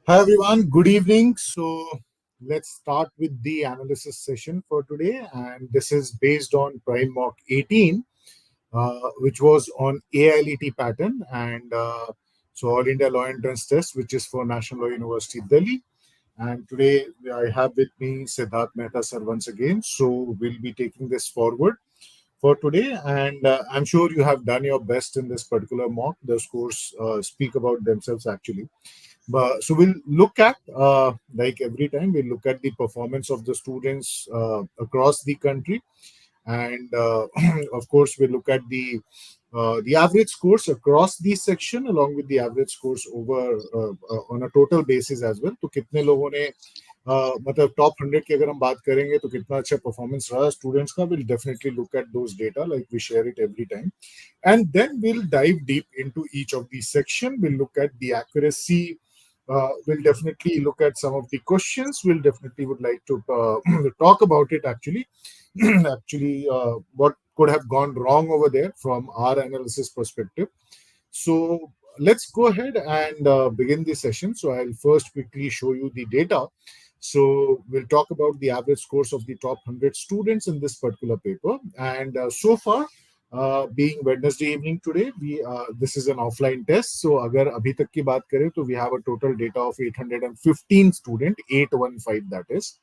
Hi everyone, good evening. So let's start with the analysis session for today, and this is based on Prime Mock 18, which was on AILET pattern and so All India Law Entrance Test, which is for National Law University Delhi. And today I have with me Siddharth Mehta sir once again. So we'll be taking this forward for today, and I'm sure you have done your best in this particular mock. The scores speak about themselves actually. So we'll look at like every time we'll look at the performance of the students across the country, and of course we'll look at the average scores across the section along with the average scores over on a total basis as well. तो कितने लोगों ने मतलब top 100 की अगर हम बात करेंगे तो कितना अच्छा परफॉर्मेंस रहा स्टूडेंट्स का. We'll definitely look at those data like we share it every time, and then we'll dive deep into each of these section. We'll look at the accuracy. We'll definitely look at some of the questions. We'll definitely would like to talk about it actually. Actually, what could have gone wrong over there from our analysis perspective. So let's go ahead and begin the session. So I'll first quickly show you the data. So we'll talk about the average scores of the top 100 students in this particular paper. And so far, being Wednesday evening today, we this is an offline test. So अगर अभी तक की बात करें तो we have a total data of 815 student, 815 that is.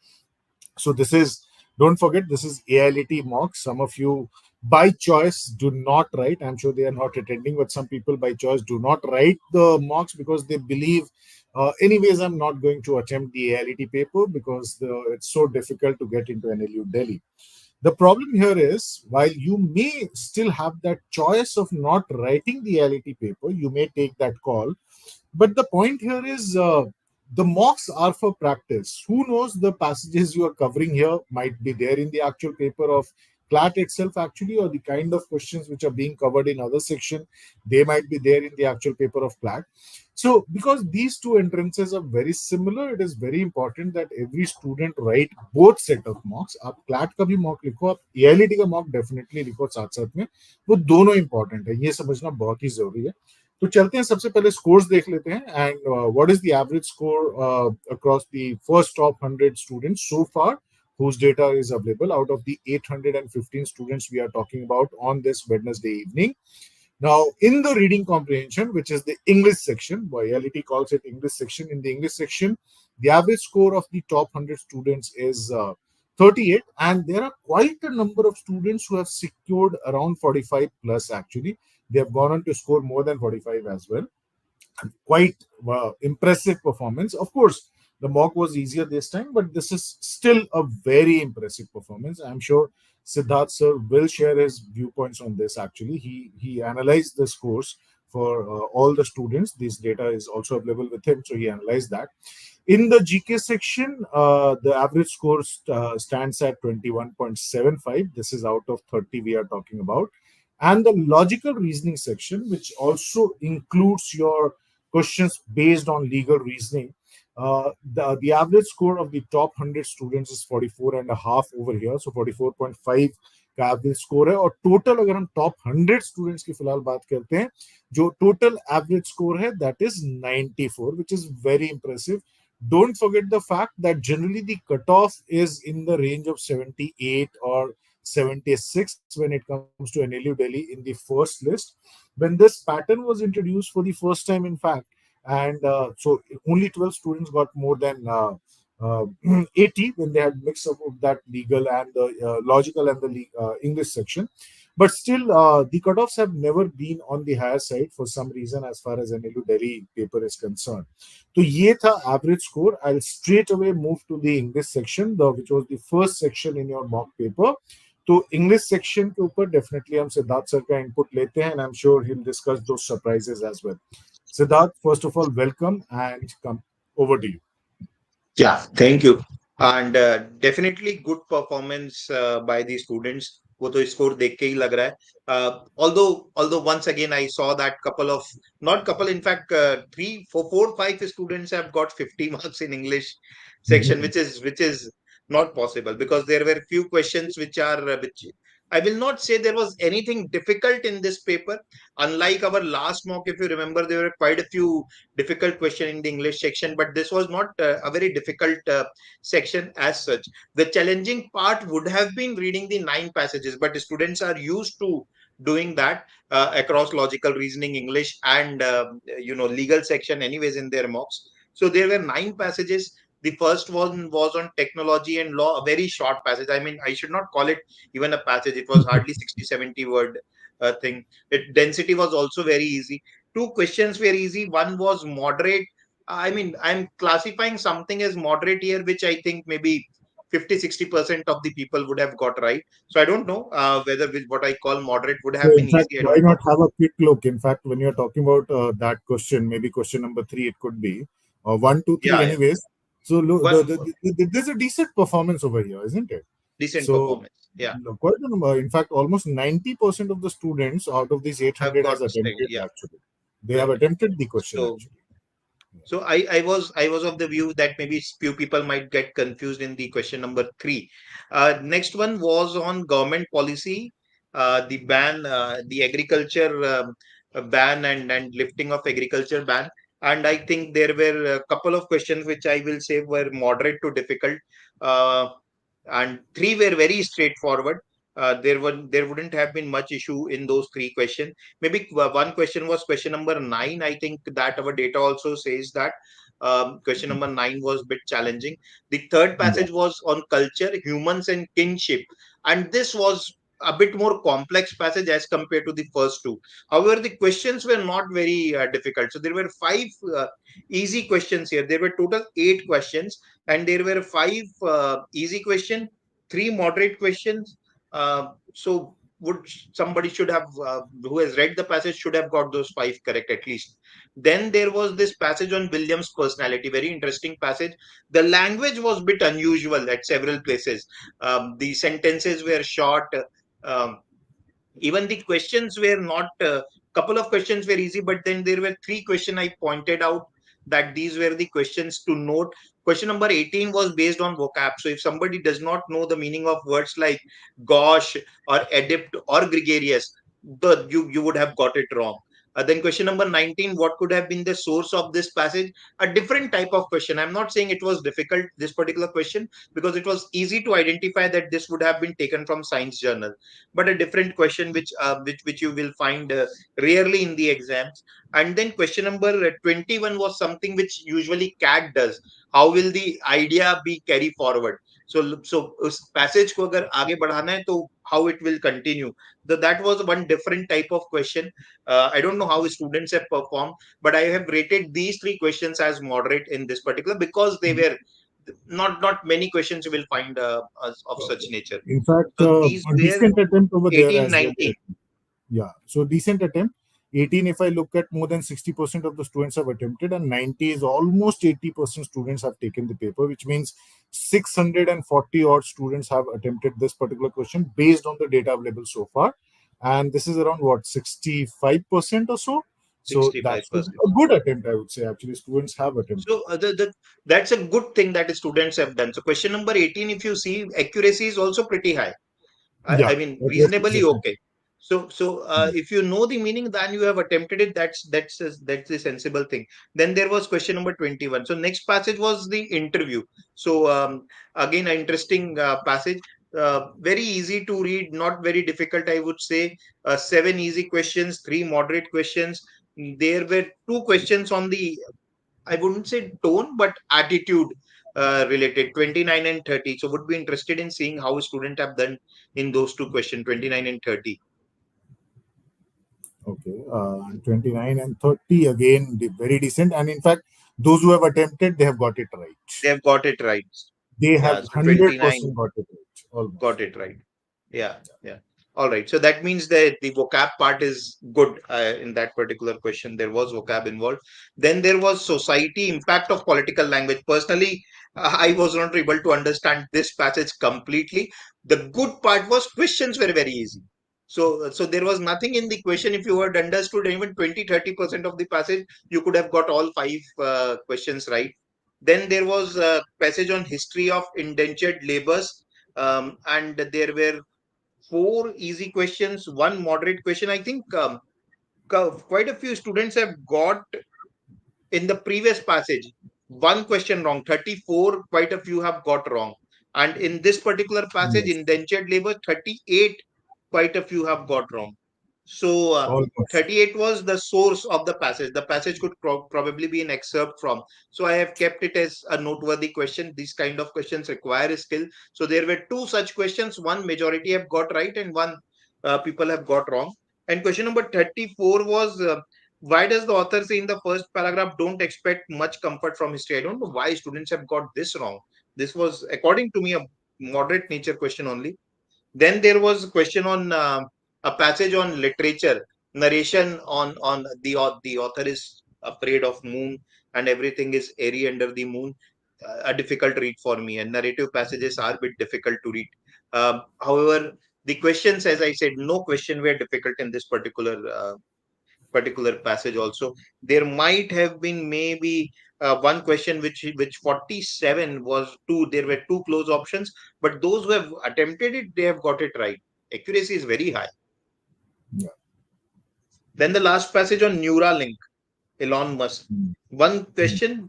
So this is, don't forget, this is AILET mock. Some of you by choice do not write. I'm sure they are not attending, but some people by choice do not write the mocks because they believe, anyways, I'm not going to attempt the AILET paper because it's so difficult to get into NLU Delhi. The problem here is, while you may still have that choice of not writing the AILET paper, you may take that call. But the point here is, the mocks are for practice. Who knows, the passages you are covering here might be there in the actual paper of CLAT itself, actually, or the kind of questions which are being covered in other section, they might be there in the actual paper of CLAT. So, because these two entrances are very similar, it is very important that every student write both set of mocks. आप CLAT का भी mock लिखो, आप AILET का mock definitely लिखो साथ साथ में. वो दोनों important है, ये समझना बहुत ही जरूरी है. तो चलते हैं, सबसे पहले स्कोर्स देख लेते हैं. And what is the average score across the first top 100 students so far whose data is available out of the 815 students we are talking about on this Wednesday evening. Now, in the reading comprehension, which is the English section, AILET calls it English section. In the English section, the average score of the top 100 students is 38, and there are quite a number of students who have secured around 45 plus actually. They have gone on to score more than 45 as well. Quite impressive performance. Of course, the mock was easier this time, but this is still a very impressive performance. I'm sure Siddharth sir will share his viewpoints on this. Actually, he analyzed the scores for all the students. This data is also available with him, so he analyzed that. In the GK section, the average score stands at 21.75. This is out of 30 we are talking about. And the logical reasoning section, which also includes your questions based on legal reasoning. The average score of the top 100 students is 44 and a half over here. So 44.5 का average score है. और total अगर हम top 100 students की फिलहाल बात करते हैं, जो टोटल एवरेज स्कोर है that is 94, which is very impressive. Don't forget the fact that generally the cutoff is in the range of 78 or 76 when it comes to NLU Delhi in the first list. When this pattern was introduced for the first time, in fact, and so only 12 students got more than 80 when they had mixed up of that legal and the logical and the English section. But still, the cutoffs have never been on the higher side for some reason as far as NLU Delhi paper is concerned. So, ये था average score. I'll straight away move to the English section, which was the first section in your mock paper. तो English section के ऊपर definitely हम Siddharth sir का input लेते हैं, and I am sure he will discuss those surprises as well. Siddharth, first of all welcome and come over to you. Yeah, thank you. And definitely good performance by the students. वो तो score देख के ही लग रहा है. Although once again I saw that not couple, in fact, 3, 4, 4, 5 students have got 50 marks in English section, which is not possible because there were few questions which I will not say there was anything difficult in this paper. Unlike our last mock, if you remember, there were quite a few difficult questions in the English section, but this was not a very difficult section as such. The challenging part would have been reading the 9 passages, but students are used to doing that across logical reasoning, English, and legal section, anyways, in their mocks. So there were 9 passages. The first one was on technology and law, a very short passage. I mean, I should not call it even a passage. It was hardly 60, 70 word thing. Density was also very easy. 2 questions were easy. One was moderate. I mean, I'm classifying something as moderate here, which I think maybe 50, 60% of the people would have got right. So I don't know whether with what I call moderate would So, have in been fact, easy. I why don't not know. have a quick look? In fact, when you're talking about that question, maybe question number three, it could be one, two, three. Yeah, yeah. Anyways, so look, One there's a decent performance over here, isn't it? decent So, performance. Yeah, quite a number. In fact, almost 90% of the students out of these I've 800 got has stayed. attempted Yeah, actually. They have right. attempted the question So actually. So I was of the view that maybe few people might get confused in the question number three. Next one was on government policy, the ban, the agriculture ban and lifting of agriculture ban. And I think there were a couple of questions which I will say were moderate to difficult. Uh, and three were very straightforward. There wouldn't have been much issue in those 3 questions. Maybe one question was question number 9. I think that our data also says that question number 9 was a bit challenging. The third Yeah. passage was on culture, humans, and kinship, and this was a bit more complex passage as compared to the first two. However, the questions were not very difficult. So there were 5 easy questions here. There were total 8 questions, and there were 5 easy questions, 3 moderate questions. So would somebody should have who has read the passage should have got those 5 correct at least. Then there was this passage on William's personality, very interesting passage. The language was a bit unusual at several places. The sentences were short. um, Even the questions were not couple of questions were easy, but then there were 3 questions I pointed out that these were the questions to note. Question number 18 was based on vocab, so if somebody does not know the meaning of words like gosh or adept or gregarious, you would have got it wrong. Then question number 19, what could have been the source of this passage? A different type of question. I'm not saying it was difficult, this particular question, because it was easy to identify that this would have been taken from science journal, but a different question which you will find rarely in the exams. And then question number 21 was something which usually CAT does. How will the idea be carried forward? So उस passage को अगर आगे बढ़ाना है तो how it will continue. So that was one different type of question. I don't know how students have performed, but I have rated these 3 questions as moderate in this particular, because they were not many questions you will find of such nature. In fact, So these a were decent attempt over there 18, as well. 19. Yeah, so decent attempt. 18, if I look at, more than 60% of the students have attempted, and 90 is almost 80% students have taken the paper, which means 640 odd students have attempted this particular question based on the data available so far. And this is around what, 65% or so. So that's 65%. a good attempt, I would say. Actually, students have attempted So that. that's a good thing that students have done. So question number 18, if you see, accuracy is also pretty high. Yeah, I mean, that is reasonably definitely. okay. So if you know the meaning, then you have attempted it. That's the sensible thing. Then there was question number 21. So next passage was the interview. So again, an interesting passage. Very easy to read, not very difficult, I would say. 7 easy questions, 3 moderate questions. There were 2 questions on the, I wouldn't say tone, but attitude related, 29 and 30. So would be interested in seeing how students have done in those 2 questions, 29 and 30. Okay, 29 and 30 again, very decent. And in fact, those who have attempted, they have got it right. They have got it right. They have Yeah, so 100% 29 got it right, got almost. it right. Yeah, yeah. All right. So that means that the vocab part is good in that particular question. There was vocab involved. Then there was society impact of political language. Personally, I was not able to understand this passage completely. The good part was questions were very easy. So there was nothing in the question. If you had understood even 20-30% of the passage, you could have got all 5 questions right. Then there was a passage on history of indentured labors, and there were four easy questions, one moderate question. I think quite a few students have got in the previous passage one question wrong. 34, quite a few have got wrong. And in this particular passage, Yes, indentured labor, 38, quite a few have got wrong. So almost. 38 was the source of the passage. The passage could probably be an excerpt from. So I have kept it as a noteworthy question. These kind of questions require skill. So there were two such questions. One majority have got right, and one people have got wrong. And question number 34 was why does the author say in the first paragraph, don't expect much comfort from history? I don't know why students have got this wrong. This was, according to me, a moderate nature question only. Then there was a question on a passage on literature, narration on the author is afraid of moon and everything is airy under the moon. A difficult read for me, and narrative passages are a bit difficult to read. However, the questions, as I said, no question were difficult in this particular passage. Also, there might have been maybe one question which 47 was two. There were two close options, but those who have attempted it, they have got it right. Accuracy is very high. Yeah. Then the last passage on Neuralink, Elon Musk. Mm. One Mm. question,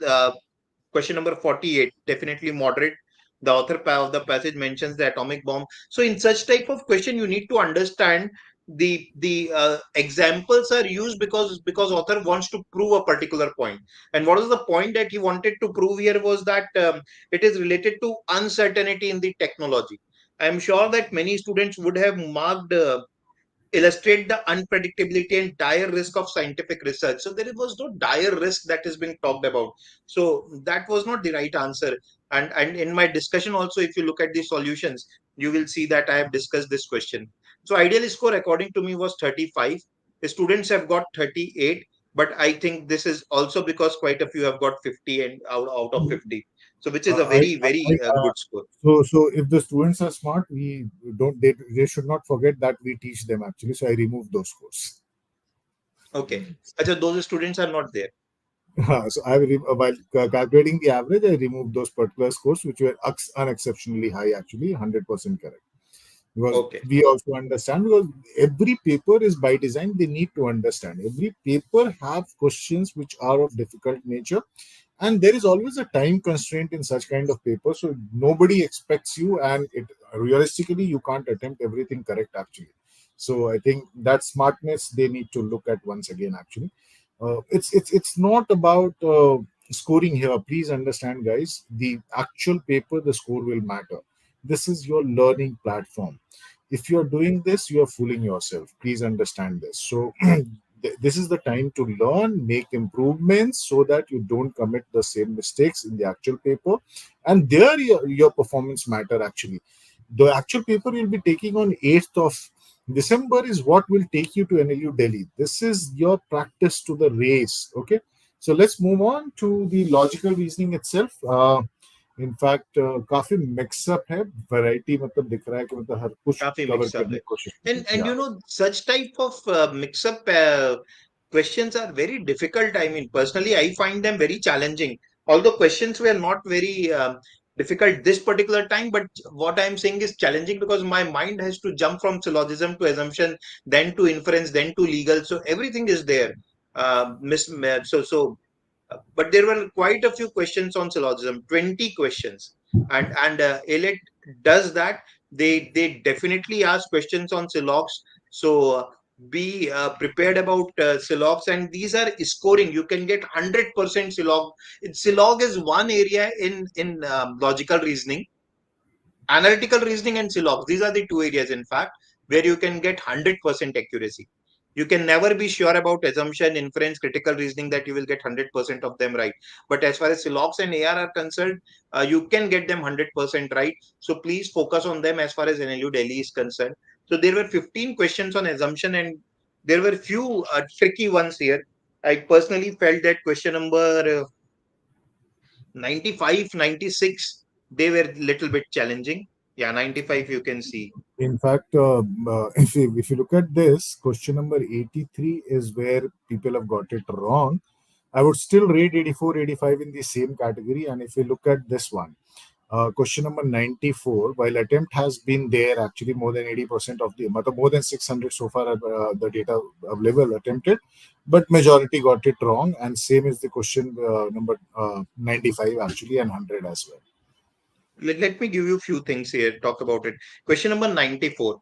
question number 48, definitely moderate. The author of the passage mentions the atomic bomb. So in such type of question, you need to understand the examples are used because author wants to prove a particular point. And what was the point that he wanted to prove here was that it is related to uncertainty in the technology. I'm sure that many students would have marked illustrate the unpredictability and dire risk of scientific research. So there was no dire risk that is being talked about. So that was not the right answer. And in my discussion also, if you look at the solutions, you will see that I have discussed this question. So ideal score according to me was 35. The students have got 38, but I think this is also because quite a few have got 50 and out of 50. So which is a very, very good score. So if the students are smart, we don't they should not forget that we teach them actually. So I remove those scores. Okay. Achha, those students are not there. So while calculating the average, I removed those particular scores which were unexceptionally high, actually 100% correct. Because Okay. we also understand, because every paper is by design, they need to understand every paper have questions which are of difficult nature, and there is always a time constraint in such kind of paper, so nobody expects you, and it realistically you can't attempt everything correct actually. So I think that smartness they need to look at once again actually. It's not about scoring here. Please understand, guys, the actual paper, the score will matter. This is your learning platform. If you're doing this, you're fooling yourself. Please understand this. So this is the time to learn, make improvements so that you don't commit the same mistakes in the actual paper, and there your performance matter actually. The actual paper you'll be taking on 8th of December is what will take you to NLU Delhi. This is your practice to the race. Okay, so let's move on to the logical reasoning itself. In fact काफी mix up है, variety मतलब दिख रहा है कि मतलब हर कुछ काफी कवर मिक्स अप करने है. की कोशिश And या you know, such type of mix up questions are very difficult. I mean, personally, I find them very challenging. Although questions were not very difficult this particular time, but what I'm saying is challenging because my mind has to jump from syllogism to assumption, then to inference, then to legal. So everything is there. But there were quite a few questions on syllogism, 20 questions. And AILET does that. They definitely ask questions on syllogs. So be prepared about syllogs, and these are scoring. You can get 100% sylog. Sylog is one area in logical reasoning, analytical reasoning and syllogs. These are the two areas, in fact, where you can get 100% accuracy. You can never be sure about assumption, inference, critical reasoning that you will get 100% of them right. But as far as syllogs and AR are concerned, you can get them 100% right. So please focus on them as far as NLU Delhi is concerned. So there were 15 questions on assumption, and there were few tricky ones here. I personally felt that question number 95, 96, they were little bit challenging. Yeah, 95 you can see. in fact if you look at this question number 83 is where people have got it wrong. I would still rate 84, 85 in the same category. And if you look at this one, Question number 94, while attempt has been there, actually more than 80% of the, more than 600 so far, the data available attempted, but majority got it wrong. And same is the question number 95 actually, and 100 as well. Let me give you a few things here, talk about it. Question number 94.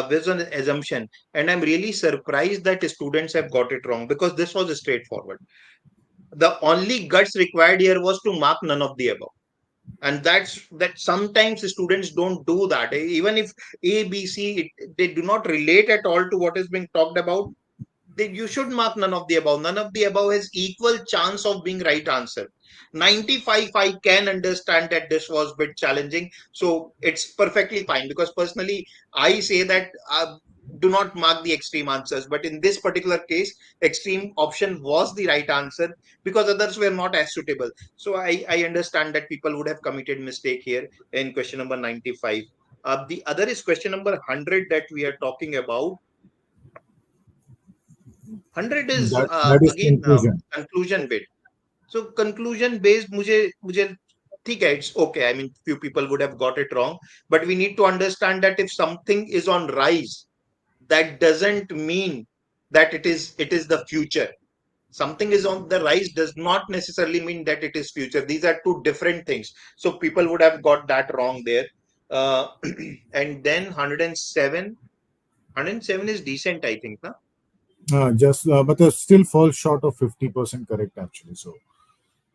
There's an assumption, and I'm really surprised that students have got it wrong because this was straightforward. The only guts required here was to mark none of the above. And that sometimes students don't do that. Even if A, B, C, they do not relate at all to what is being talked about, then you should mark none of the above. None of the above has equal chance of being right answer. 95, I can understand that this was a bit challenging. So it's perfectly fine because personally, I say that do not mark the extreme answers. But in this particular case, extreme option was the right answer because others were not as suitable. So I understand that people would have committed mistake here in question number 95. The other is question number 100 that we are talking about. 100 is That is again conclusion. conclusion bit. So conclusion based मुझे ठीक है, it's okay. I mean, few people would have got it wrong, but we need to understand that if something is on rise, that doesn't mean that it is the future. Something is on the rise does not necessarily mean that it is future. These are two different things. So people would have got that wrong there. Uh, and then 107, 107 is decent, I think, na? Just but it still falls short of 50% correct actually. So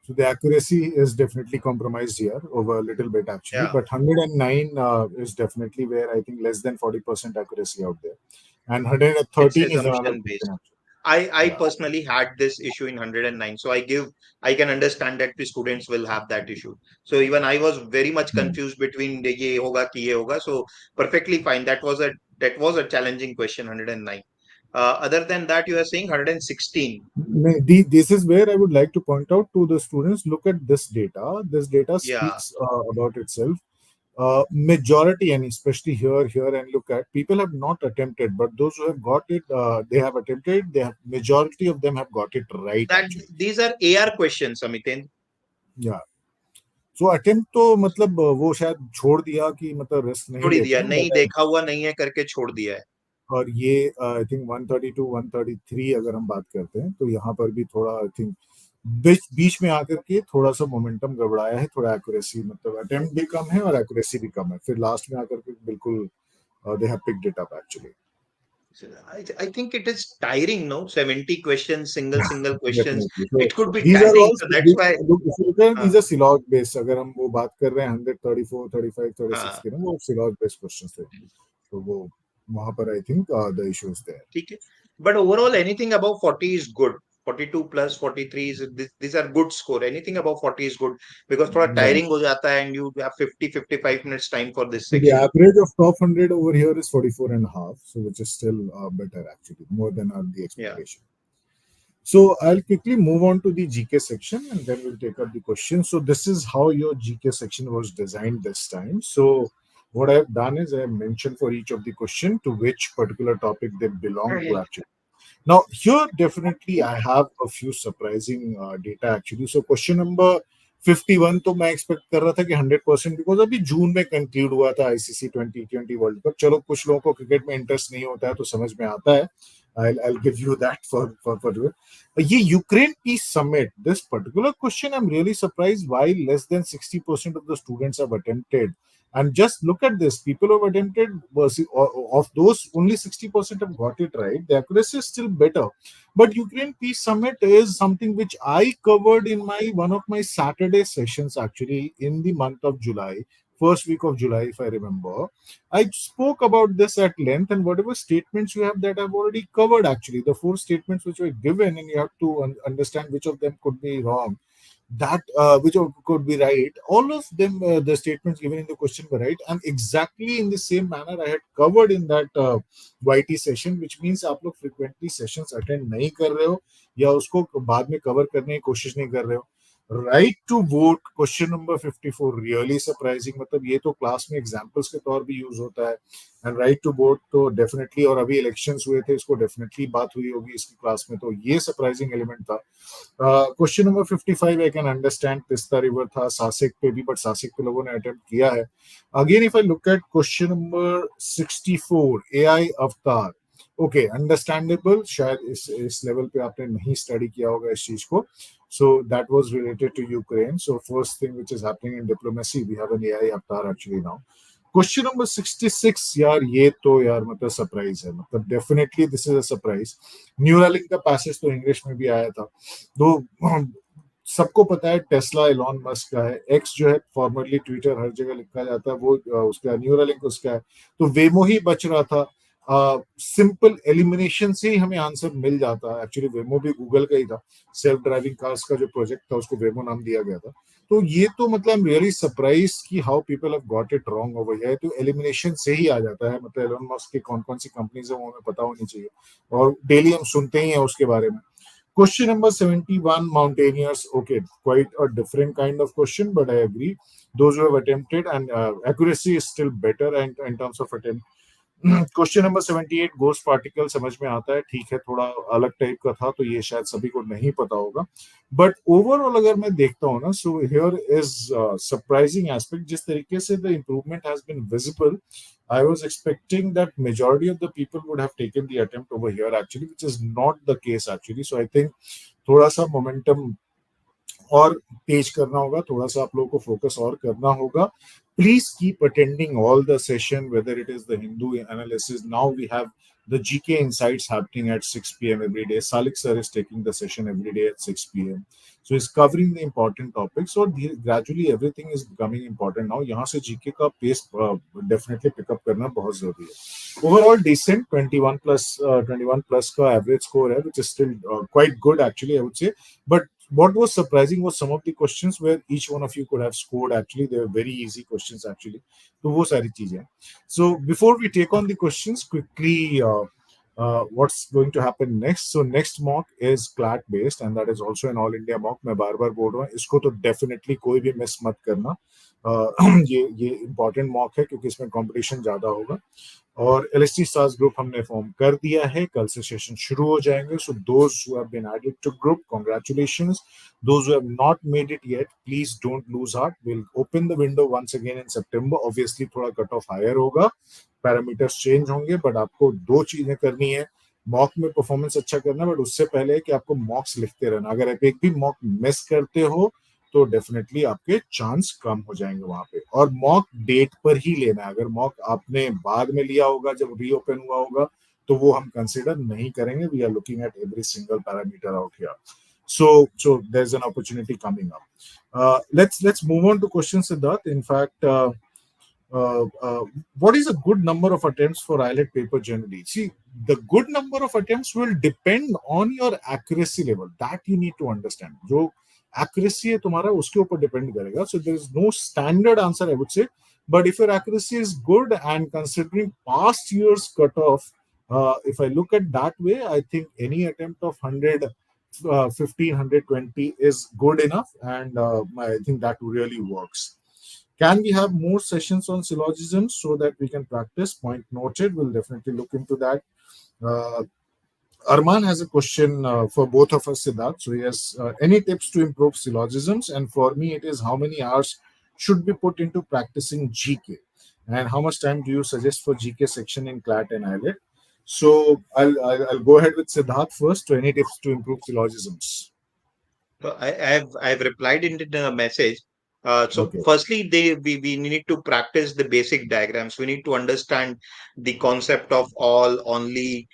the accuracy is definitely compromised here over a little bit actually, Yeah. but 109 is definitely where I think less than 40% accuracy out there, and It's 113 is another assumption question based. actually. I Yeah. personally had this issue in 109. So I can understand that the students will have that issue. So even I was very much Hmm. confused between the ye hoga ki ye hoga. So perfectly fine. That was a challenging question, 109. Other than that, you are saying 116. This is where I would like to point out to the students, look at this data. This data Yeah, speaks about itself. Majority, and especially here and look at, people have not attempted, but those who have got it, they have attempted. They have, majority of them have got it right that actually. these are AR questions, Amitin. Yeah. So attempt तो मतलब वो शायद छोड़ दिया कि मतलब risk नहीं छोड़ ही लेते दिया, हैं, नहीं बट देखा हुआ नहीं है करके छोड़ दिया है. और ये आई थिंक 132 133 अगर हम बात करते हैं तो यहाँ पर भी थोड़ा आई थिंक बीच बीच में आकर के थोड़ा सा मोमेंटम गड़बड़ाया है, थोड़ा एक्यूरेसी, मतलब अटेम्प्ट भी कम है और एक्यूरेसी भी कम है, फिर लास्ट में आकर के बिल्कुल they have picked it up actually. So I think it is tiring, no? 70 questions, single questions. Definitely. So It could be these are tiring. All, So that's why. These हाँ, are सिलॉग based, अगर हम वो बात कर रहे हैं 134 35 36 हाँ, की ना, वो सिलॉग बेस्ड क्वेश्चंस थे, तो वो वहां पर I think the issues there. ठीक है. But overall, anything above 40 is good. 42 plus 43 is these are good score. Anything above 40 is good because थोड़ा Right. tiring हो जाता है and you have 50-55 minutes time for this So the section. average of top 100 over here is 44 and a half, so which is still better actually, more than the Yeah. expectation. So I'll quickly move on to the GK section and then we'll take up the questions. So this is how your GK section was designed this time. So what I've done is I've mentioned for each of the question to which particular topic they belong to actually. Now, here definitely I have a few surprising data actually. So question number 51 तो मैं expect कर रहा था कि 100%, because अभी जून में conclude हुआ था आईसीसी 2020 वर्ल्ड कप. चलो कुछ लोगों को क्रिकेट में इंटरेस्ट नहीं होता है तो समझ में आता है. I'll give you that for ये Ukraine peace summit, this particular question I'm really surprised why less than 60% of the students have attempted. And just look at this, people who have attempted, of those, only 60% have got it right. The accuracy is still better. But Ukraine Peace Summit is something which I covered in my one of my Saturday sessions actually in the month of July, first week of July, if I remember. I spoke about this at length, and whatever statements you have that I've already covered actually, the four statements which were given, and you have to understand which of them could be wrong, that which could be right. All of them, the statements given in the question were right, and exactly in the same manner I had covered in that YT session, which means आप लोग frequently sessions attend नहीं कर रहे हो या उसको बाद में cover करने की कोशिश नहीं कर रहे हो. Right to vote question number 54 really surprising, मतलब ये तो क्लास में एग्जांपल्स के तौर पे यूज होता है। एंड राइट टू वोट तो डेफिनेटली, और अभी इलेक्शंस हुए थे, इसको डेफिनेटली बात हुई होगी इसकी क्लास में, तो ये सरप्राइजिंग एलिमेंट था। Question number 55 I can understand, Teesta river था सासिक पे भी, बट सासिक पे लोगों ने अटेम्प्ट किया है। Again if I look at question number 64 AI अवतार, ओके अंडरस्टैंडेबल, शायद इस लेवल पे आपने नहीं स्टडी किया होगा इस चीज को। So that was related to Ukraine. So first thing which is happening in diplomacy, we have an AI avatar actually now. Question number 66, यार ये तो यार मतलब सरप्राइज है, मतलब definitely this is a surprise. Neuralink का पैसेज तो English में भी आया था, तो सबको पता है टेस्ला एलॉन मस्क का है, एक्स जो है फॉर्मरली ट्विटर हर जगह लिखा जाता है, वो उसका, न्यूरालिंक उसका है। तो वेमो ही बच रहा था, सिंपल एलिमिनेशन से ही हमें आंसर मिल जाता है। एक्चुअली वेमो भी गूगल का ही था, सेल्फ ड्राइविंग कार्स का जो प्रोजेक्ट था उसको वेमो नाम दिया गया था। तो ये तो मतलब आई एम रियली सरप्राइज कि how people have got it wrong over here, तो एलिमिनेशन से ही आ जाता है, मतलब एलोन मस्क की कौन कौन सी कंपनीज है वो हमें पता होनी चाहिए, और डेली हम सुनते ही हैं उसके बारे में। Question number 71, mountaineers. Okay, quite a different kind of question, but I agree. Those who have attempted, and accuracy is still better and in terms of attempt. Question number 78, ghost particle समझ में आता है, ठीक है, थोड़ा अलग type का था, तो ये शायद सभी को नहीं पता होगा। बट ओवरऑल अगर मैं देखता हूँ ना, so here is surprising aspect, जिस तरीके से the improvement has been visible, I was expecting that majority of the people would have taken the attempt over here actually, which is not the case actually. So I think थोड़ा सा momentum और तेज करना होगा, थोड़ा सा आप लोगों को फोकस और करना होगा। Please keep attending all the session, whether it is the Hindu analysis, now we have the GK insights happening at 6 p.m. every day. Salik sir is taking the session every day at 6 p.m. So he's covering the important topics. So gradually everything is becoming important now. यहाँ से GK का pace definitely pick up करना बहुत जरूरी है। Overall decent 21 plus का average score है, which is still quite good actually I would say. But what was surprising was some of the questions where each one of you could have scored actually, they were very easy questions actually, तो वो सारी चीजें हैं। So before we take on the questions quickly, what's going to happen next? So next mock is CLAT based and that is also an all India mock। मैं बार बार बोल रहा हूँ, इसको तो definitely कोई भी मिस मत करना। ये इम्पोर्टेंट मॉक है क्योंकि इसमें कंपटीशन ज्यादा होगा। और एलएसटी स्टार्स ग्रुप हमने फॉर्म कर दिया है, कल से सेशन शुरू हो जाएंगे। So those who have been added to group, congratulations. Those who have not made it yet, please don't lose heart, will open the window once again in September. Obviously थोड़ा cut off higher होगा, parameters change होंगे, but आपको दो चीजें करनी है। Mock में performance अच्छा करना, बट उससे पहले है कि आपको मॉक्स लिखते रहना। अगर आप एक भी मॉक मिस करते हो तो डेफिनेटली आपके चांस कम हो जाएंगे वहां पे। और मॉक डेट पर ही लेना है, अगर मॉक आपने बाद में लिया होगा जब रीओपन हुआ होगा तो वो हम कंसिडर नहीं करेंगे। We are looking at every single parameter out here. So there's an opportunity coming up. Let's move on to questions, Siddharth. In fact, what is a good number of attempts for IELTS paper generally? See, the good number of attempts will depend on your accuracy level. That you need to understand. जो accuracy है तुम्हारा उसके ऊपर depend करेगा. So there is no standard answer I would say. But if your accuracy is good and considering past years cutoff, if I look at that way, I think any attempt of 100, 15, 120 is good enough, and I think that really works. Can we have more sessions on syllogisms so that we can practice? Point noted. We'll definitely look into that. Uh, Arman has a question for both of us, Siddharth. So, yes, any tips to improve syllogisms? And for me, it is how many hours should be put into practicing GK? And how much time do you suggest for GK section in CLAT and IELTS? So, I'll go ahead with Siddharth first. So, any tips to improve syllogisms? So I've replied in the message. So Okay. firstly, we need to practice the basic diagrams. We need to understand the concept of all, only,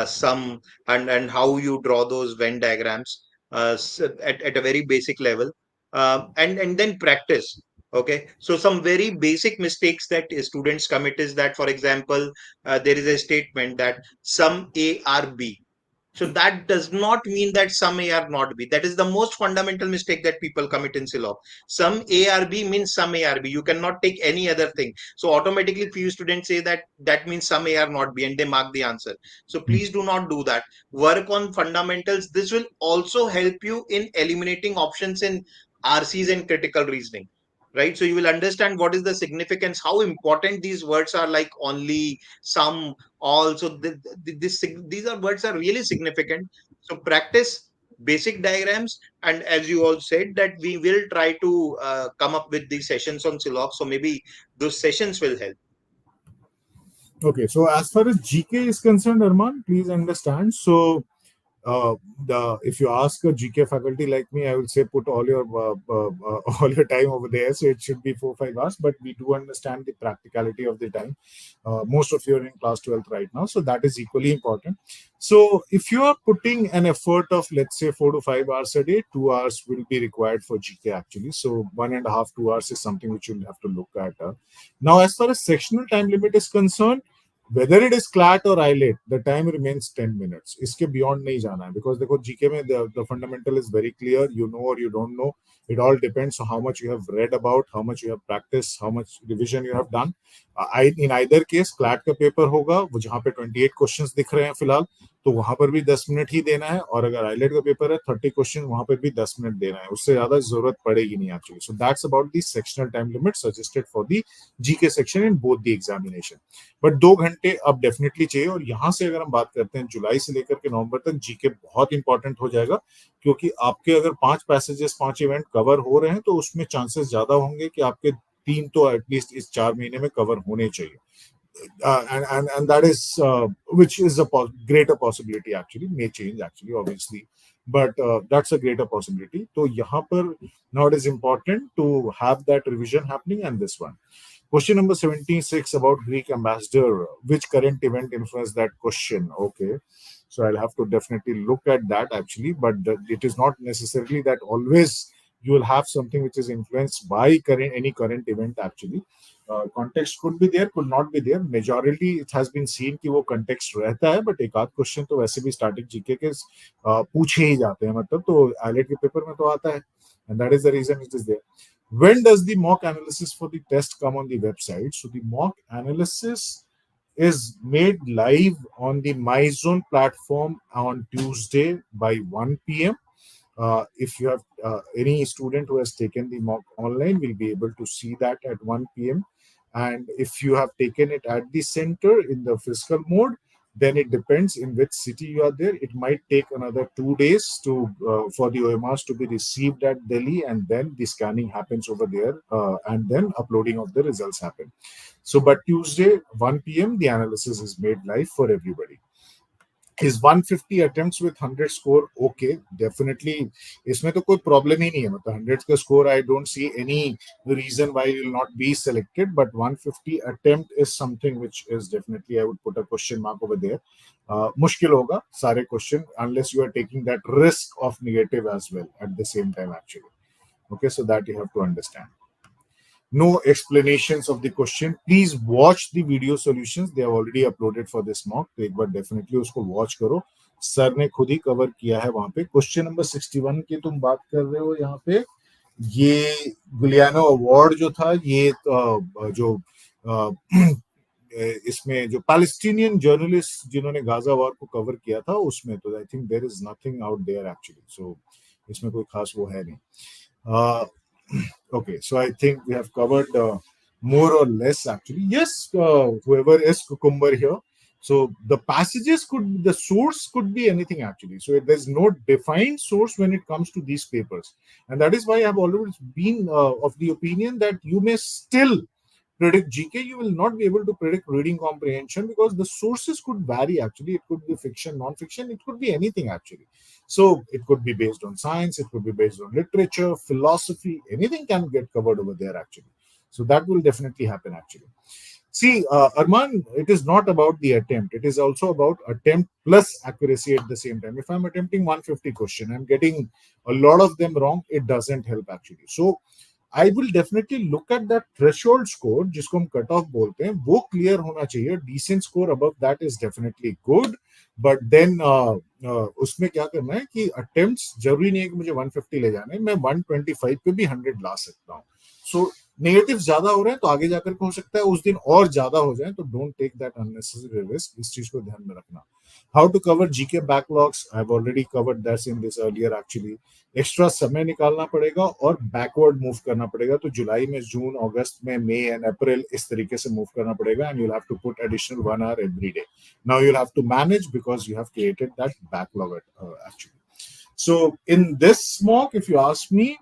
some, and how you draw those Venn diagrams at a very basic level, and then practice. Okay, so some very basic mistakes that students commit is that, for example, there is a statement that some A are B. So that does not mean that some A are not B. That is the most fundamental mistake that people commit in Silo. Some A are B means some A are B. You cannot take any other thing. So automatically few students say that that means some A are not B and they mark the answer. So please do not do that. Work on fundamentals. This will also help you in eliminating options in RCs and critical reasoning, right? So you will understand what is the significance, how important these words are, like only, some, all. So these are words are really significant. So practice basic diagrams, and as you all said, that we will try to come up with these sessions on Silox. So maybe those sessions will help. Okay, so as far as GK is concerned, Arman, please understand. So uh, if you ask a GK faculty like me, I will say put all your all your time over there. So it should be 4 5 hours. But we do understand the practicality of the time. Most of you are in class 12th right now, so that is equally important. So if you are putting an effort of, let's say, 4 to 5 hours a day, 2 hours will be required for GK actually. So 1.5 2 hours is something which you'll have to look at. Now, as far as sectional time limit is concerned, whether it is CLAT or ILET, the time remains 10 minutes. इसके beyond नहीं जाना है, because देखो GK में the fundamental is very clear. You know or you don't know. It all depends on how much you have read about, how much you have practiced, how much revision you have done. In either case, CLAT का paper होगा, वो जहाँ पे 28 questions दिख रहे हैं फिलहाल, तो वहां पर भी 10 मिनट ही देना है. और अगर आईलेट का पेपर है 30 क्वेश्चन, वहां पर भी 10 मिनट देना है. उससे ज्यादा जरूरत पड़ेगी नहीं actually. So that's about the sectional time limit suggested for the GK section in both the examination. But 2 घंटे अब डेफिनेटली चाहिए. और यहाँ से अगर हम बात करते हैं, जुलाई से लेकर के नवंबर तक जीके बहुत इंपॉर्टेंट हो जाएगा, क्योंकि आपके अगर 5 पैसेजेस 5 इवेंट कवर हो रहे हैं, तो उसमें चांसेस ज्यादा होंगे कि आपके 3 तो एटलीस्ट इस 4 महीने में कवर होने चाहिए. And that is which is a greater possibility actually, may change actually obviously, but that's a greater possibility. So यहाँ पर now it is important to have that revision happening. And this one, question number 76 about Greek ambassador, which current event influenced that question? Okay, so I'll have to definitely look at that actually, but it is not necessarily that always you will have something which is influenced by any current event actually. Context could be there, could not be there. Majority it has been seen कि वो context रहता है, but एक आध question तो वैसे भी starting GK के पूछे ही जाते हैं, मतलब तो आईलेट के पेपर में तो आता है. And that is the reason it is there. When does the mock analysis for the test come on the website? So the mock analysis is made live on the MyZone platform on Tuesday by 1 p.m. If you have any student who has taken the mock online, will be able to see that at 1 p.m. And if you have taken it at the center in the physical mode, then it depends in which city you are there. It might take another 2 days to for the OMRs to be received at Delhi, and then the scanning happens over there, and then uploading of the results happen. So, but Tuesday 1 p.m. the analysis is made live for everybody. Is 150 attempts with 100 score okay? Definitely. इसमें तो कोई problem ही नहीं है, मतलब 100 का score I don't see any reason why you will not be selected. But 150 attempt is something which is definitely I would put a question mark over there. मुश्किल होगा सारे question unless you are taking that risk of negative as well at the same time actually. Okay, so that you have to understand. No explanations of the question. Please watch the video solutions. They have already uploaded for this mock. तो एक बार definitely उसको watch करो. Sir ने खुद ही cover किया है वहां पे. क्वेश्चन नंबर 61 की तुम बात कर रहे हो यहाँ पे. ये गुलियानो अवार्ड जो था, ये जो इसमें जो पैलेस्टीनियन जर्नलिस्ट जिन्होंने गाजा वार को कवर किया था, उसमें तो I think there is nothing out there actually. So इसमें कोई खास वो है नहीं. Okay, so I think we have covered more or less actually. Yes, whoever is cucumber here. So the passages the source could be anything actually. So there's no defined source when it comes to these papers, and that is why I have always been of the opinion that you may still predict GK. You will not be able to predict reading comprehension because the sources could vary actually. It could be fiction, non-fiction, it could be anything actually. So it could be based on science, it could be based on literature, philosophy, anything can get covered over there actually. So that will definitely happen actually. See, Arman, it is not about the attempt. It is also about attempt plus accuracy at the same time. If I'm attempting 150 question, I'm getting a lot of them wrong, it doesn't help actually. So I will definitely look at that threshold score, जिसको हम cut off बोलते हैं, वो clear होना चाहिए. Decent score above that is definitely good, but then उसमें क्या करना है कि attempts जरूरी नहीं है कि मुझे 150 ले जाना है, मैं 125 पे भी 100 ला सकता हूँ. So नेगेटिव ज्यादा हो रहे हैं तो आगे जाकर के हो सकता है उस दिन और ज्यादा हो जाए, तो don't take that unnecessary risk, इस चीज को ध्यान में रखना. How to cover GK backlogs, I have already covered that in this earlier actually. Extra समय निकालना पड़ेगा और बैकवर्ड मूव करना पड़ेगा, तो जुलाई में, जून, अगस्त में, मई एंड अप्रैल इस तरीके से मूव करना पड़ेगा. And you'll have to put additional 1 hour every day. Now you'll have to manage because you have created that backlog actually. So in this mock, if you ask me,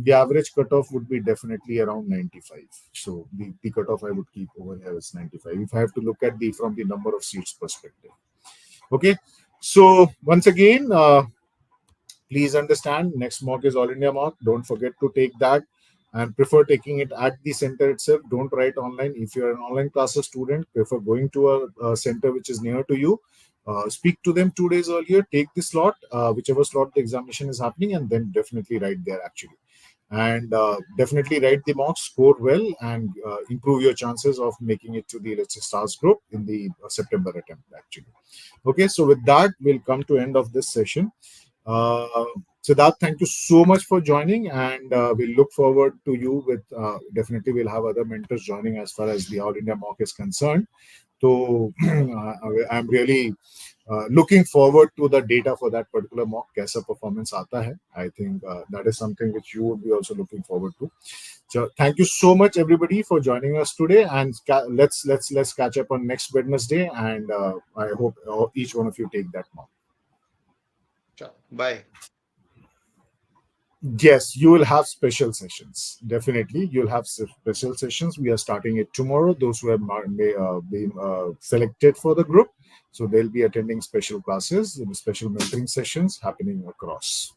the average cutoff would be definitely around 95. So the cutoff I would keep over here is 95 if I have to look at the from the number of seats perspective. Okay, so once again, please understand, next mock is all India mock. Don't forget to take that and prefer taking it at the center itself. Don't write online. If you're an online classes student, prefer going to a center which is near to you. Speak to them 2 days earlier, take the slot, whichever slot the examination is happening, and then definitely write there actually. And definitely write the mocks, score well, and improve your chances of making it to the, let's say, stars group in the September attempt actually. Okay, so with that, we'll come to end of this session. uh, Siddharth, thank you so much for joining, and we'll look forward to you with, definitely we'll have other mentors joining as far as the All India mock is concerned. So I'm really looking forward to the data for that particular mock. Kaisa performance aata hai. I think that is something which you would be also looking forward to. So thank you so much everybody for joining us today, and let's catch up on next Wednesday, and I hope each one of you take that mock. Bye. Yes, you will have special sessions. Definitely, you'll have special sessions. We are starting it tomorrow. Those who have been selected for the group, so they'll be attending special classes, special mentoring sessions happening across.